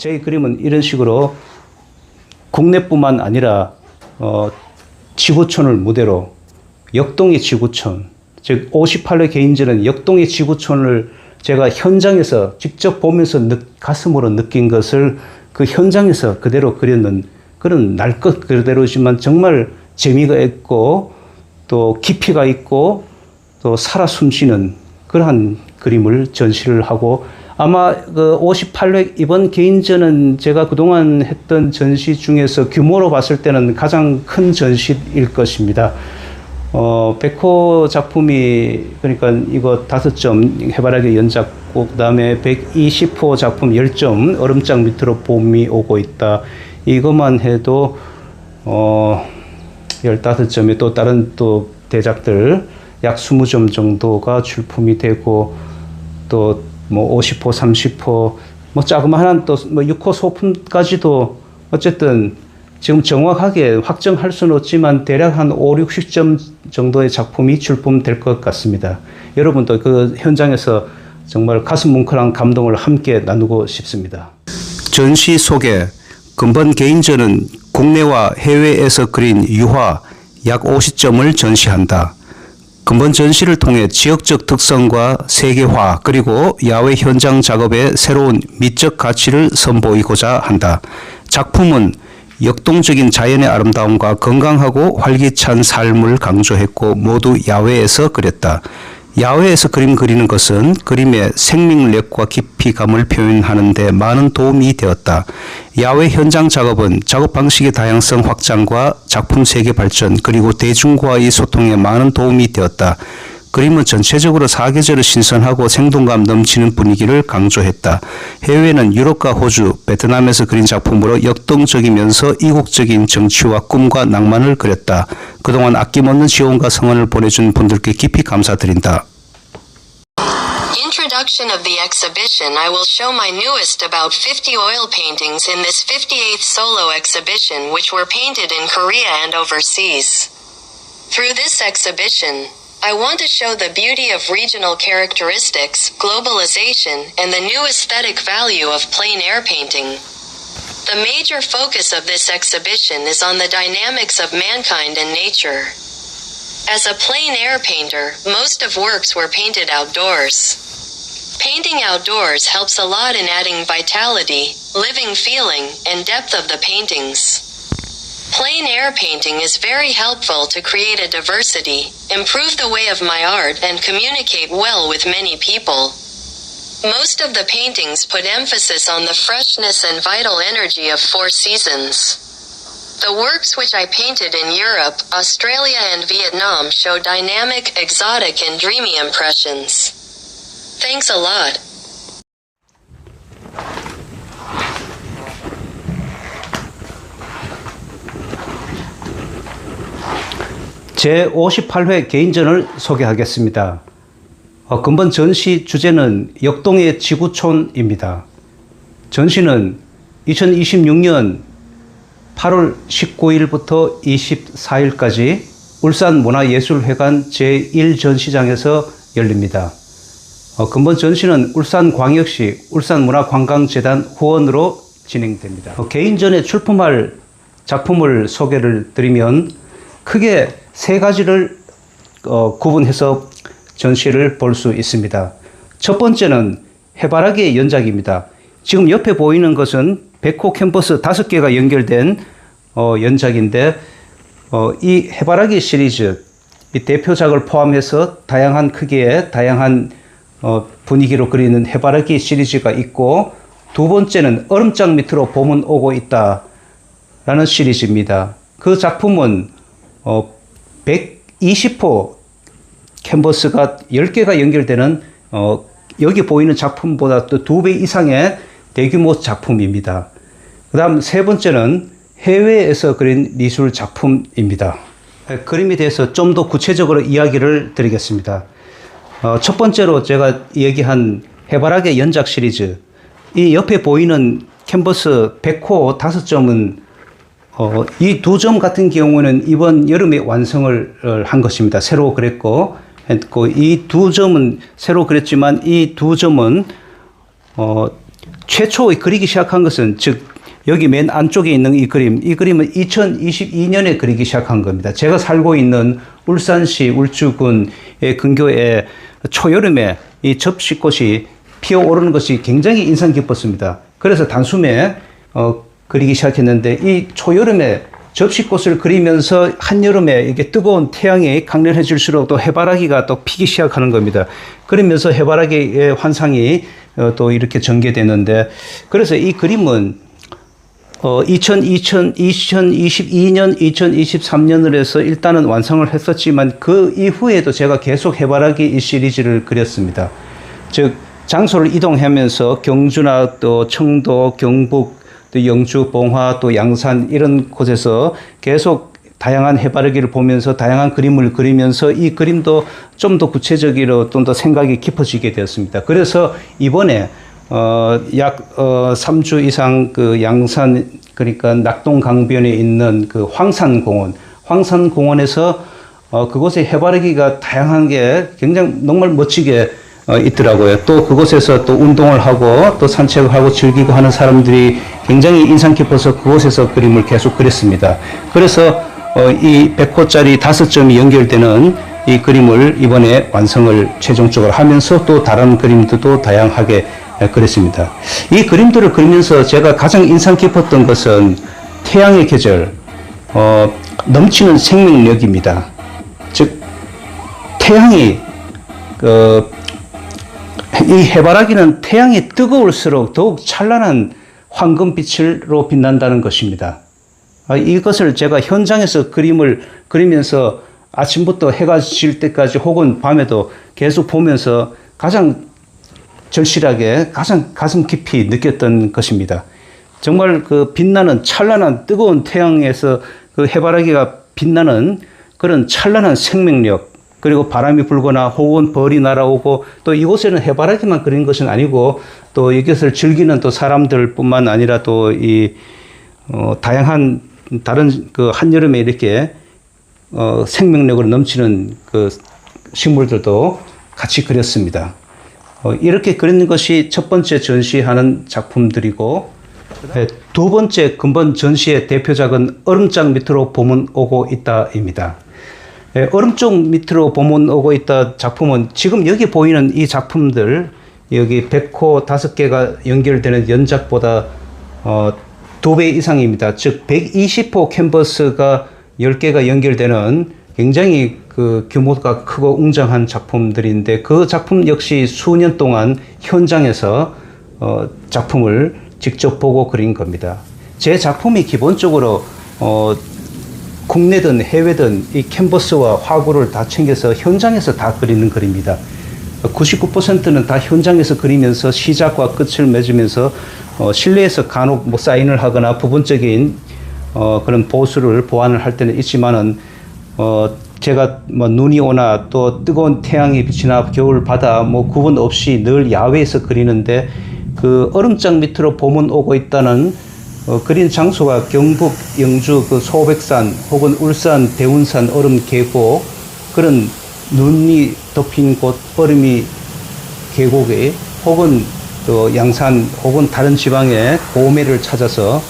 제 그림은 이런 식으로 국내뿐만 아니라 지구촌을 무대로 역동의 지구촌, 즉 58회 개인전은 역동의 지구촌을 제가 현장에서 직접 보면서 가슴으로 느낀 것을 그 현장에서 그대로 그렸는 그런 날 것 그대로지만 정말 재미가 있고 또 깊이가 있고 또 살아 숨쉬는 그러한 그림을 전시를 하고, 아마 그 58회 이번 개인전은 제가 그동안 했던 전시 중에서 규모로 봤을 때는 가장 큰 전시일 것입니다. 백호 작품이, 그러니까 이거 5점 해바라기 연작곡, 그 다음에 120호 작품 10점 얼음장 밑으로 봄이 오고 있다. 이것만 해도 15점에 또 다른 또 대작들 약 20점 정도가 출품이 되고, 또 뭐 50호, 30호, 뭐 자그마한 또 뭐 6호 소품까지도 어쨌든 지금 정확하게 확정할 수는 없지만 대략 한 5, 60점 정도의 작품이 출품될 것 같습니다. 여러분도 그 현장에서 정말 가슴 뭉클한 감동을 함께 나누고 싶습니다. 전시 소개. 근본 개인전은 국내와 해외에서 그린 유화 약 50점을 전시한다. 근본 전시를 통해 지역적 특성과 세계화 그리고 야외 현장 작업의 새로운 미적 가치를 선보이고자 한다. 작품은 역동적인 자연의 아름다움과 건강하고 활기찬 삶을 강조했고 모두 야외에서 그렸다. 야외에서 그림 그리는 것은 그림의 생명력과 깊이감을 표현하는 데 많은 도움이 되었다. 야외 현장 작업은 작업 방식의 다양성 확장과 작품 세계 발전 그리고 대중과의 소통에 많은 도움이 되었다. 그림은 전체적으로 사계절을 신선하고 생동감 넘치는 분위기를 강조했다. 해외는 유럽과 호주, 베트남에서 그린 작품으로 역동적이면서 이국적인 정취와 꿈과 낭만을 그렸다. 그동안 아낌없는 지원과 성원을 보내준 분들께 깊이 감사드린다. Introduction of the exhibition. I will show my newest about 50 oil paintings in this 58th solo exhibition which were painted in Korea and overseas. Through this exhibition, I want to show the beauty of regional characteristics, globalization, and the new aesthetic value of plein air painting. The major focus of this exhibition is on the dynamics of mankind and nature. As a plein air painter, most of works were painted outdoors. Painting outdoors helps a lot in adding vitality, living feeling, and depth of the paintings. Plein air painting is very helpful to create a diversity, improve the way of my art, and communicate well with many people. Most of the paintings put emphasis on the freshness and vital energy of 4 seasons. The works which I painted in Europe, Australia, and Vietnam show dynamic, exotic, and dreamy impressions. Thanks a lot. 제58회 개인전을 소개하겠습니다. 근본 전시 주제는 역동의 지구촌입니다. 전시는 2026년 8월 19일부터 24일까지 울산문화예술회관 제1전시장에서 열립니다. 근본 전시는 울산광역시 울산문화관광재단 후원으로 진행됩니다. 개인전에 출품할 작품을 소개를 드리면 크게 3가지를 구분해서 전시를 볼 수 있습니다. 첫 번째는 해바라기의 연작입니다. 지금 옆에 보이는 것은 100호 캔버스 5개가 연결된 연작인데, 이 해바라기 시리즈, 이 대표작을 포함해서 다양한 크기의 다양한 분위기로 그리는 해바라기 시리즈가 있고, 두 번째는 얼음장 밑으로 봄은 오고 있다 라는 시리즈입니다. 그 작품은 120호 캔버스가 10개가 연결되는 여기 보이는 작품보다 또 2배 이상의 대규모 작품입니다. 그 다음 세 번째는 해외에서 그린 미술 작품입니다. 그림에 대해서 좀 더 구체적으로 이야기를 드리겠습니다. 첫 번째로 제가 얘기한 해바라기 연작 시리즈, 이 옆에 보이는 캔버스 100호 5점은 이 2점 같은 경우는 이번 여름에 완성을 한 것입니다. 새로 그랬고, 이 2점은 새로 그랬지만 이 2점은 최초 그리기 시작한 것은 즉 여기 맨 안쪽에 있는 이 그림은 2022년에 그리기 시작한 겁니다. 제가 살고 있는 울산시 울주군의 근교에 초여름에 이 접시꽃이 피어오르는 것이 굉장히 인상 깊었습니다. 그래서 단숨에 그리기 시작했는데 이 초여름에 접시꽃을 그리면서 한여름에 이게 뜨거운 태양이 강렬해질수록 또 해바라기가 또 피기 시작하는 겁니다. 그러면서 해바라기의 환상이 또 이렇게 전개되는데, 그래서 이 그림은 2022년, 2023년을 해서 일단은 완성을 했었지만 그 이후에도 제가 계속 해바라기 이 시리즈를 그렸습니다. 즉 장소를 이동하면서 경주나 또 청도, 경북, 또 영주, 봉화, 또 양산 이런 곳에서 계속 다양한 해바라기를 보면서 다양한 그림을 그리면서 이 그림도 좀 더 구체적으로 좀 더 생각이 깊어지게 되었습니다. 그래서 이번에 약 3주 이상 그 양산, 그러니까 낙동 강변에 있는 그 황산공원에서 그곳에 해바라기가 다양한 게 굉장히 정말 멋지게 있더라고요. 또 그곳에서 또 운동을 하고 또 산책을 하고 즐기고 하는 사람들이 굉장히 인상 깊어서 그곳에서 그림을 계속 그렸습니다. 그래서 이 100호짜리 5점이 연결되는 이 그림을 이번에 완성을 최종적으로 하면서 또 다른 그림들도 다양하게 그렸습니다. 이 그림들을 그리면서 제가 가장 인상 깊었던 것은 태양의 계절, 넘치는 생명력입니다. 즉 태양이 이 해바라기는 태양이 뜨거울수록 더욱 찬란한 황금빛으로 빛난다는 것입니다. 이것을 제가 현장에서 그림을 그리면서 아침부터 해가 질 때까지 혹은 밤에도 계속 보면서 가장 절실하게 가장 가슴 깊이 느꼈던 것입니다. 정말 그 빛나는 찬란한 뜨거운 태양에서 그 해바라기가 빛나는 그런 찬란한 생명력, 그리고 바람이 불거나 혹은 벌이 날아오고, 또 이곳에는 해바라기만 그린 것은 아니고 또 이것을 즐기는 또 사람들뿐만 아니라 또 이 다양한 다른 그 한여름에 이렇게 생명력으로 넘치는 그 식물들도 같이 그렸습니다. 이렇게 그리는 것이 첫 번째 전시하는 작품들이고, 두 번째 근본 전시의 대표작은 얼음장 밑으로 봄은 오고 있다입니다. 얼음장 밑으로 봄은 오고 있다 작품은 지금 여기 보이는 이 작품들, 여기 100호 5개가 연결되는 연작보다 2배 이상입니다. 즉 120호 캔버스가 10개가 연결되는 굉장히 그 규모가 크고 웅장한 작품들인데, 그 작품 역시 수년 동안 현장에서 작품을 직접 보고 그린 겁니다. 제 작품이 기본적으로 국내든 해외든 이 캔버스와 화구를 다 챙겨서 현장에서 다 그리는 그림입니다. 99%는 다 현장에서 그리면서 시작과 끝을 맺으면서 실내에서 간혹 뭐 사인을 하거나 부분적인 그런 보수를 보완을 할 때는 있지만은 제가 뭐 눈이 오나 또 뜨거운 태양이 비치나 겨울 바다 뭐 구분 없이 늘 야외에서 그리는데, 그 얼음장 밑으로 봄은 오고 있다는 그린 장소가 경북 영주 그 소백산 혹은 울산 대운산 얼음 계곡, 그런 눈이 덮인 곳 얼음이 계곡에, 혹은 또 양산 혹은 다른 지방의 고매를 찾아서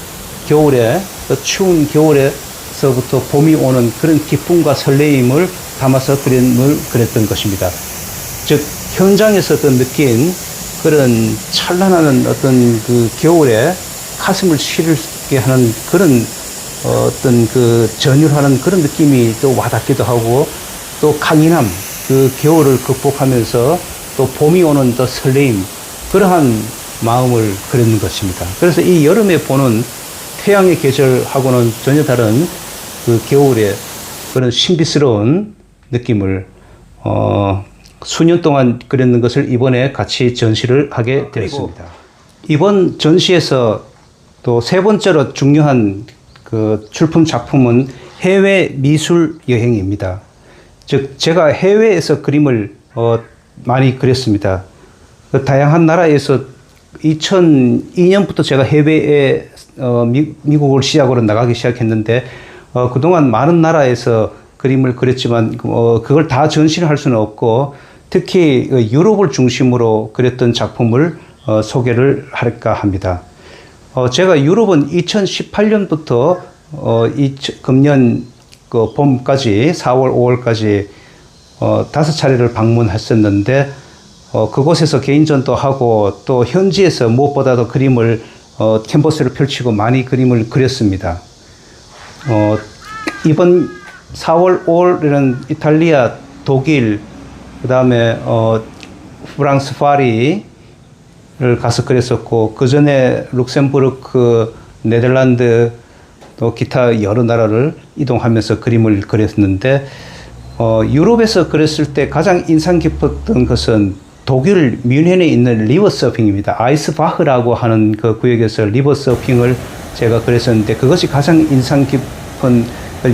겨울에 또 추운 겨울에서부터 봄이 오는 그런 기쁨과 설레임을 담아서 그림을 그렸던 것입니다. 즉 현장에서 느낀 그런 찬란한 어떤 그 겨울에 가슴을 시리게 하는 그런 어떤 그 전율하는 그런 느낌이 또 와닿기도 하고, 또 강인함, 그 겨울을 극복하면서 또 봄이 오는 또 설레임, 그러한 마음을 그리는 것입니다. 그래서 이 여름에 보는 태양의 계절하고는 전혀 다른 그 겨울의 그런 신비스러운 느낌을 수년 동안 그렸는 것을 이번에 같이 전시를 하게 되었습니다. 이번 전시에서 또 세 번째로 중요한 그 출품 작품은 해외 미술 여행입니다. 즉 제가 해외에서 그림을 많이 그렸습니다. 그 다양한 나라에서 2002년부터 제가 해외에 미국을 시작으로 나가기 시작했는데, 그동안 많은 나라에서 그림을 그렸지만 그걸 다 전시를 할 수는 없고, 특히 유럽을 중심으로 그렸던 작품을 소개를 할까 합니다. 제가 유럽은 2018년부터 금년 그 봄까지 4월, 5월까지 5차례를 방문했었는데 그곳에서 개인전도 하고 또 현지에서 무엇보다도 그림을 캔버스를 펼치고 많이 그림을 그렸습니다. 이번 4월, 5월에는 이탈리아, 독일, 그 다음에 프랑스 파리를 가서 그렸었고 그 전에 룩셈부르크, 네덜란드 또 기타 여러 나라를 이동하면서 그림을 그렸는데 유럽에서 그렸을 때 가장 인상 깊었던 것은 독일 뮌헨에 있는 리버 서핑입니다. 아이스바흐라고 하는 그 구역에서 리버 서핑을 제가 그렸었는데 그것이 가장 인상 깊은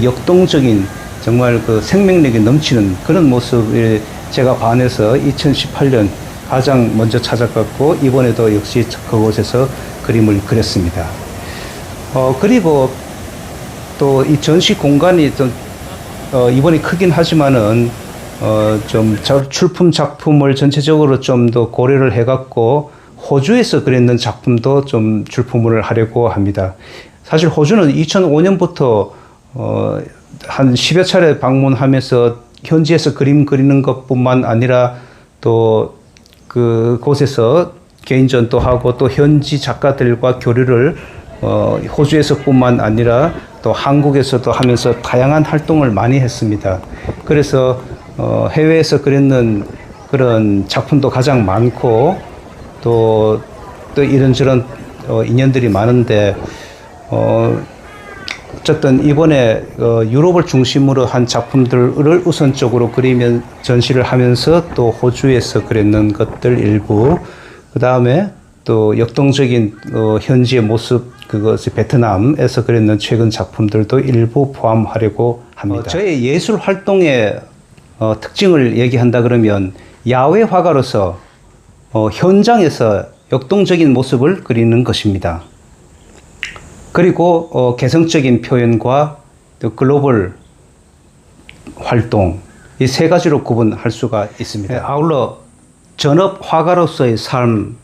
역동적인 정말 그 생명력이 넘치는 그런 모습에 제가 반해서 2018년 가장 먼저 찾아갔고 이번에도 역시 그곳에서 그림을 그렸습니다. 그리고 또 이 전시 공간이 좀 이번에 크긴 하지만은 좀 출품 작품을 전체적으로 좀 더 고려를 해갖고 호주에서 그렸는 작품도 좀 출품을 하려고 합니다. 사실 호주는 2005년부터 한 10여 차례 방문하면서 현지에서 그림 그리는 것뿐만 아니라 또 그곳에서 개인전도 하고 또 현지 작가들과 교류를 호주에서뿐만 아니라 또 한국에서도 하면서 다양한 활동을 많이 했습니다. 그래서 해외에서 그렸는 그런 작품도 가장 많고 또 이런저런 인연들이 많은데 어쨌든 이번에 유럽을 중심으로 한 작품들을 우선적으로 그리면 전시를 하면서 또 호주에서 그렸는 것들 일부 그 다음에 또 역동적인 현지의 모습 그것이 베트남에서 그렸는 최근 작품들도 일부 포함하려고 합니다. 저의 예술 활동의 특징을 얘기한다 그러면 야외 화가로서 현장에서 역동적인 모습을 그리는 것입니다. 그리고 개성적인 표현과 또 글로벌 활동 이 세 가지로 구분할 수가 있습니다. 아울러 전업 화가로서의 삶,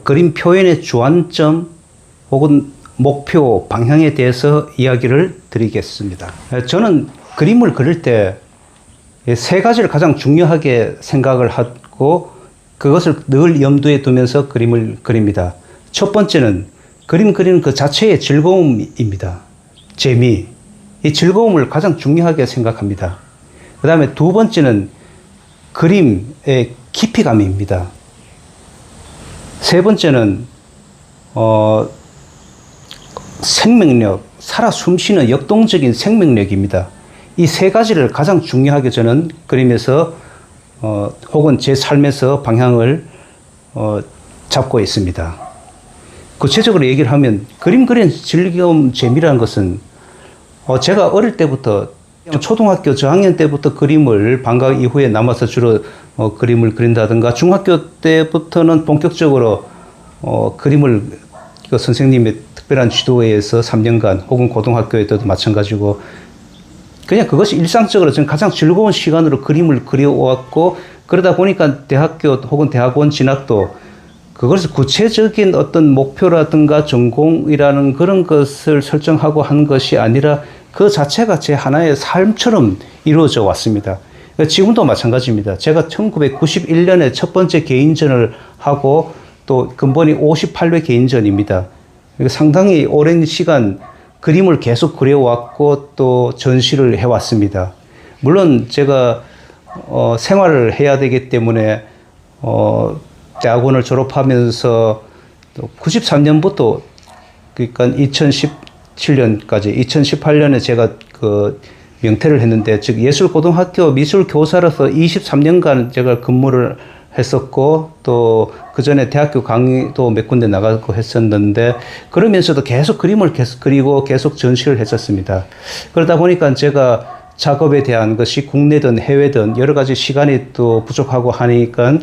그림 표현의 주안점 혹은 목표, 방향에 대해서 이야기를 드리겠습니다. 저는 그림을 그릴 때 세 가지를 가장 중요하게 생각을 하고 그것을 늘 염두에 두면서 그림을 그립니다. 첫 번째는 그림 그리는 그 자체의 즐거움입니다. 재미. 이 즐거움을 가장 중요하게 생각합니다. 그 다음에 두 번째는 그림의 깊이감입니다. 세 번째는 생명력, 살아 숨쉬는 역동적인 생명력입니다. 이 세 가지를 가장 중요하게 저는 그림에서 혹은 제 삶에서 방향을 잡고 있습니다. 구체적으로 얘기를 하면 그림 그리는 즐거움, 재미라는 것은 제가 어릴 때부터 초등학교 저학년 때부터 그림을 방과 이후에 남아서 주로 그림을 그린다든가 중학교 때부터는 본격적으로 그림을 그 선생님의 특별한 지도에서 3년간 혹은 고등학교 때도 마찬가지고 그냥 그것이 일상적으로 저는 가장 즐거운 시간으로 그림을 그려왔고 그러다 보니까 대학교 혹은 대학원 진학도 그것을 구체적인 어떤 목표라든가 전공이라는 그런 것을 설정하고 한 것이 아니라 그 자체가 제 하나의 삶처럼 이루어져 왔습니다. 지금도 마찬가지입니다. 제가 1991년에 첫 번째 개인전을 하고 또 근본이 58회 개인전입니다. 상당히 오랜 시간 그림을 계속 그려왔고 또 전시를 해왔습니다. 물론 제가 생활을 해야 되기 때문에 대학원을 졸업하면서 93년부터 그러니까 2017년까지 2018년에 제가 그 명퇴를 했는데 즉 예술고등학교 미술교사로서 23년간 제가 근무를 했었고 또 그 전에 대학교 강의도 몇 군데 나가고 했었는데 그러면서도 계속 그림을 계속 그리고 계속 전시를 했었습니다. 그러다 보니까 제가 작업에 대한 것이 국내든 해외든 여러 가지 시간이 또 부족하고 하니까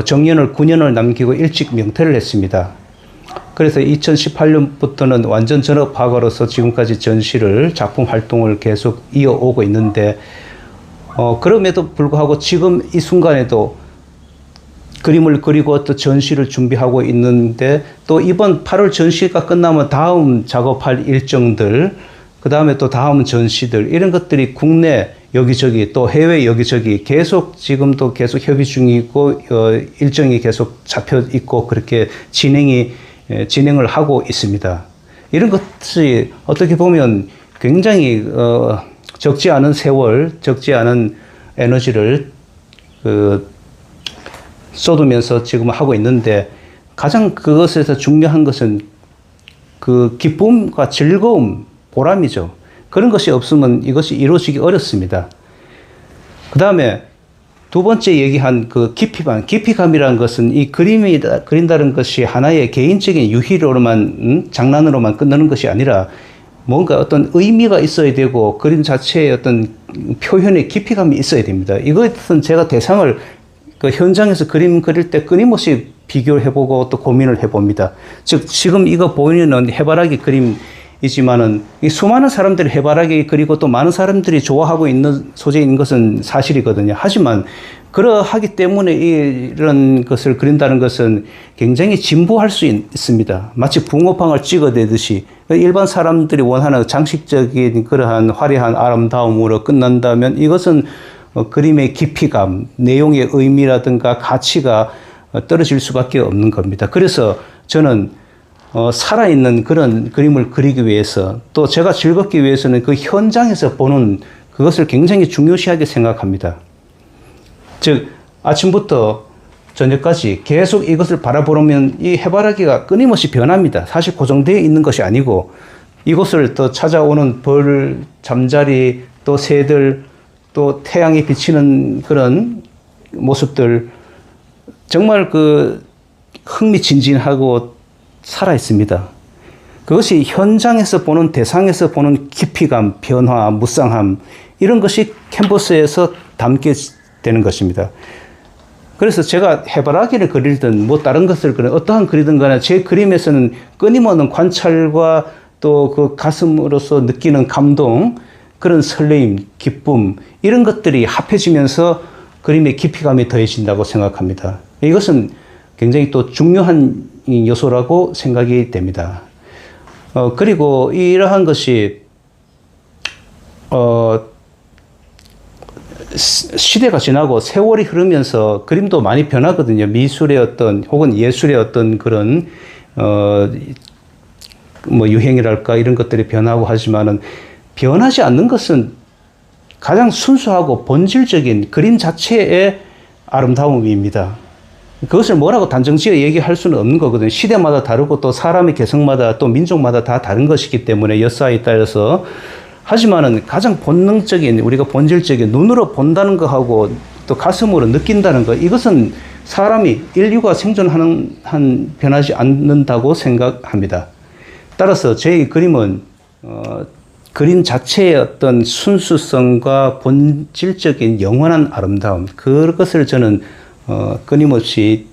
정년을 9년을 남기고 일찍 명퇴를 했습니다. 그래서 2018년부터는 완전 전업 화가로서 지금까지 전시를 작품 활동을 계속 이어오고 있는데 그럼에도 불구하고 지금 이 순간에도 그림을 그리고 또 전시를 준비하고 있는데 또 이번 8월 전시가 끝나면 다음 작업할 일정들 그 다음에 또 다음 전시들 이런 것들이 국내 여기저기 또 해외 여기저기 계속 지금도 계속 협의 중이고 일정이 계속 잡혀 있고 그렇게 진행을 하고 있습니다. 이런 것이 어떻게 보면 굉장히 적지 않은 세월, 적지 않은 에너지를 쏟으면서 지금 하고 있는데 가장 그것에서 중요한 것은 그 기쁨과 즐거움, 보람이죠. 그런 것이 없으면 이것이 이루어지기 어렵습니다. 그 다음에 두 번째 얘기한 그 깊이감이라는 것은 이 그린다는 것이 하나의 개인적인 유희로만, 장난으로만 끝나는 것이 아니라 뭔가 어떤 의미가 있어야 되고 그림 자체의 어떤 표현의 깊이감이 있어야 됩니다. 이것은 제가 대상을 그 현장에서 그림 그릴 때 끊임없이 비교를 해보고 또 고민을 해봅니다. 즉, 지금 이거 보이는 해바라기 그림이지만은 이 수많은 사람들이 해바라기 그리고 또 많은 사람들이 좋아하고 있는 소재인 것은 사실이거든요. 하지만 그러하기 때문에 이런 것을 그린다는 것은 굉장히 진부할 수 있습니다. 마치 붕어빵을 찍어내듯이 일반 사람들이 원하는 장식적인 그러한 화려한 아름다움으로 끝난다면 이것은 그림의 깊이감, 내용의 의미라든가 가치가 떨어질 수밖에 없는 겁니다. 그래서 저는 살아있는 그런 그림을 그리기 위해서 또 제가 즐겁기 위해서는 그 현장에서 보는 그것을 굉장히 중요시하게 생각합니다. 즉 아침부터 저녁까지 계속 이것을 바라보면 이 해바라기가 끊임없이 변합니다. 사실 고정되어 있는 것이 아니고 이곳을 또 찾아오는 벌, 잠자리, 또 새들, 또 태양이 비치는 그런 모습들 정말 그 흥미진진하고 살아 있습니다. 그것이 현장에서 보는 대상에서 보는 깊이감, 변화, 무쌍함 이런 것이 캔버스에서 담게 되는 것입니다. 그래서 제가 해바라기를 그리든 뭐 다른 것을 그리든 어떠한 그리든 간에 제 그림에서는 끊임없는 관찰과 또 그 가슴으로서 느끼는 감동, 그런 설레임, 기쁨 이런 것들이 합해지면서 그림의 깊이감이 더해진다고 생각합니다. 이것은 굉장히 또 중요한 요소라고 생각이 됩니다. 그리고 이러한 것이 시대가 지나고 세월이 흐르면서 그림도 많이 변하거든요. 미술의 어떤 혹은 예술의 어떤 그런 뭐 유행이랄까 이런 것들이 변하고 하지만은 변하지 않는 것은 가장 순수하고 본질적인 그림 자체의 아름다움입니다. 그것을 뭐라고 단정지어 얘기할 수는 없는 거거든요. 시대마다 다르고 또 사람의 개성마다 또 민족마다 다 다른 것이기 때문에 여사에 따라서 하지만은 가장 본능적인 우리가 본질적인 눈으로 본다는 것하고 또 가슴으로 느낀다는 것 이것은 사람이 인류가 생존하는 한 변하지 않는다고 생각합니다. 따라서 제 그림은 그림 자체의 어떤 순수성과 본질적인 영원한 아름다움 그것을 저는 끊임없이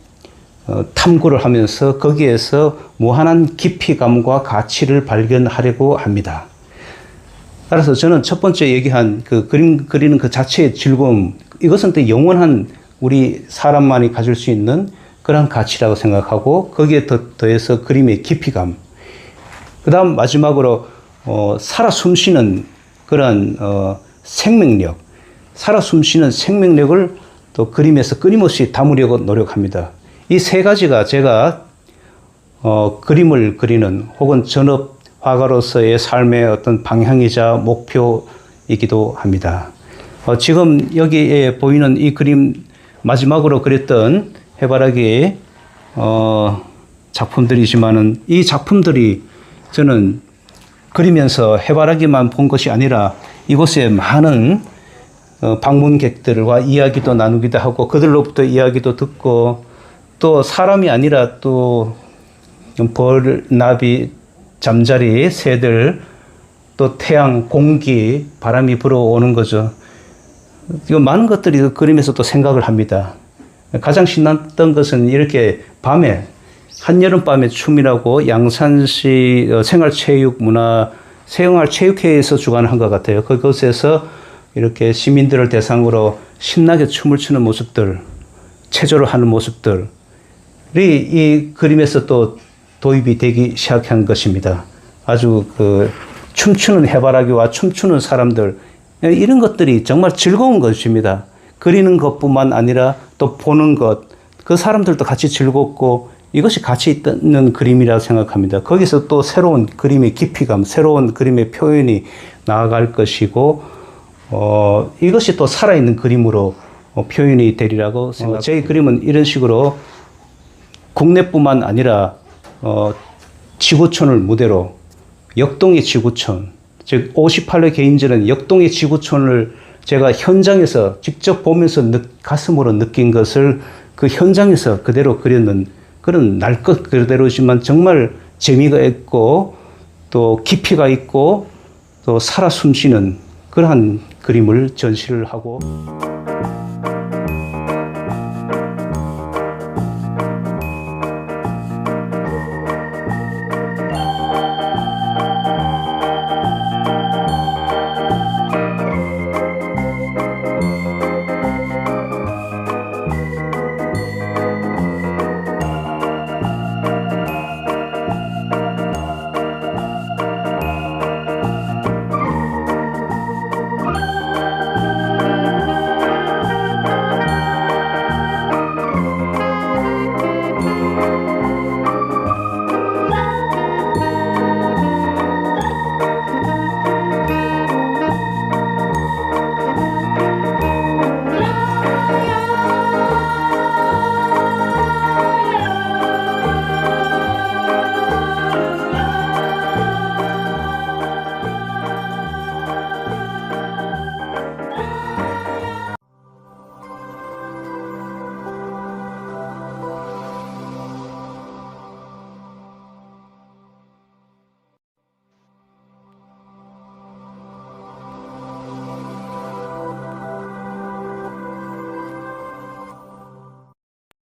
탐구를 하면서 거기에서 무한한 깊이감과 가치를 발견하려고 합니다. 따라서 저는 첫 번째 얘기한 그 그림 그리는 그 자체의 즐거움 이것은 또 영원한 우리 사람만이 가질 수 있는 그런 가치라고 생각하고 거기에 더해서 그림의 깊이감 그 다음 마지막으로 살아 숨쉬는 그런 생명력 살아 숨쉬는 생명력을 또 그림에서 끊임없이 담으려고 노력합니다. 이 세 가지가 제가 그림을 그리는 혹은 전업 화가로서의 삶의 어떤 방향이자 목표이기도 합니다. 지금 여기에 보이는 이 그림 마지막으로 그렸던 해바라기 작품들이지만은 이 작품들이 저는 그리면서 해바라기만 본 것이 아니라 이곳에 많은 방문객들과 이야기도 나누기도 하고 그들로부터 이야기도 듣고 또 사람이 아니라 또 벌, 나비, 잠자리, 새들, 또 태양, 공기, 바람이 불어오는 거죠. 이거 많은 것들이 그 그림에서 또 생각을 합니다. 가장 신났던 것은 이렇게 밤에 한여름밤의 춤이라고 양산시 생활체육회에서 주관한 것 같아요. 그곳에서 이렇게 시민들을 대상으로 신나게 춤을 추는 모습들 체조를 하는 모습들이 이 그림에서 또 도입이 되기 시작한 것입니다. 아주 그 춤추는 해바라기와 춤추는 사람들, 이런 것들이 정말 즐거운 것입니다. 그리는 것뿐만 아니라 또 보는 것, 그 사람들도 같이 즐겁고 이것이 가치 있는 그림이라고 생각합니다. 거기서 또 새로운 그림의 깊이감, 새로운 그림의 표현이 나아갈 것이고, 이것이 또 살아있는 그림으로 표현이 되리라고 생각합니다. 제 그림은 이런 식으로 국내뿐만 아니라 지구촌을 무대로 역동의 지구촌, 즉 58회 개인전은 역동의 지구촌을 제가 현장에서 직접 보면서 가슴으로 느낀 것을 그 현장에서 그대로 그렸는 그런 날 것 그대로지만 정말 재미가 있고 또 깊이가 있고 또 살아 숨쉬는 그러한 그림을 전시를 하고